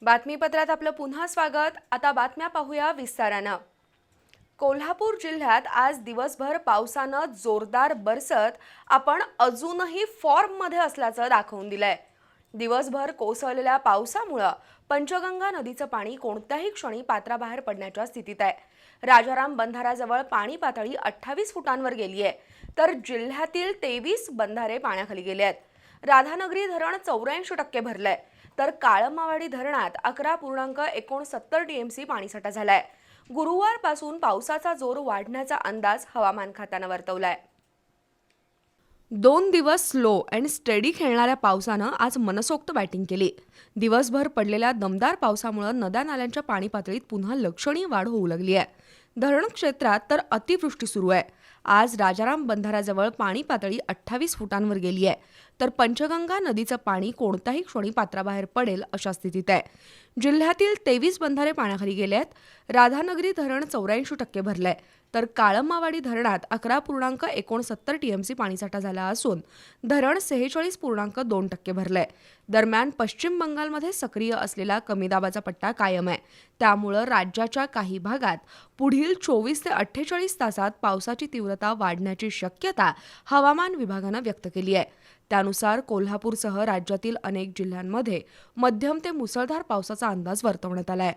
बातमीपत्रात आपलं पुन्हा स्वागत। आता बातम्या पाहूया विस्तारानं। कोल्हापूर जिल्ह्यात आज दिवसभर पावसानं जोरदार बरसत आपण अजूनही फॉर्ममध्ये असल्याचं दाखवून दिलंय। दिवसभर कोसळलेल्या पावसामुळे पंचगंगा नदीचं पाणी कोणत्याही क्षणी पात्राबाहेर पडण्याच्या स्थितीत आहे। राजाराम बंधाऱ्याजवळ पाणी पातळी 28 फुटांवर गेली आहे, तर जिल्ह्यातील 23 बंधारे पाण्याखाली गेले आहेत। राधानगरी धरण 84% भरलंय, तर काळमावाडी धरणात 11.69 टीएमसी पाणीसाठा झालाय। गुरुवारपासून पावसाचा जोर वाढण्याचा अंदाज हवामान खात्यानं वर्तवलाय। 2 दिवस स्लो अँड स्टेडी खेळणाऱ्या पावसानं आज मनसोक्त बॅटिंग केली। दिवसभर पडलेल्या दमदार पावसामुळे नद्या नाल्यांच्या पाणी पातळीत पुन्हा लक्षणीय वाढ होऊ लागली आहे। धरण क्षेत्रात तर अतिवृष्टी सुरू आहे। आज राजाराम बंधाऱ्याजवळ पाणी पातळी 28 फुटांवर गेली आहे, तर पंचगंगा नदीचं पाणी कोणत्याही क्षणी पात्राबाहेर पडेल अशा स्थितीत आहे। जिल्ह्यातील 23 बंधारे पाण्याखाली गेले आहेत। राधानगरी धरण 84% भरलंय, तर काळमावाडी धरणात 11.69 टीएमसी पाणीसाठा झाला असून धरण 46.2% भरलंय। दरम्यान पश्चिम बंगालमध्ये सक्रिय असलेला कमी दाबाचा पट्टा कायम आहे, त्यामुळे राज्याच्या काही भागात पुढील 24 ते 48 तासात पावसाची तीव्रता वाढण्याची शक्यता हवामान विभागानं व्यक्त केली आहे। त्यानुसार कोल्हापूरसह राज्यातील अनेक जिल्ह्यांमध्ये मध्यम ते मुसळधार पावसाचा अंदाज वर्तवण्यात आला आहे।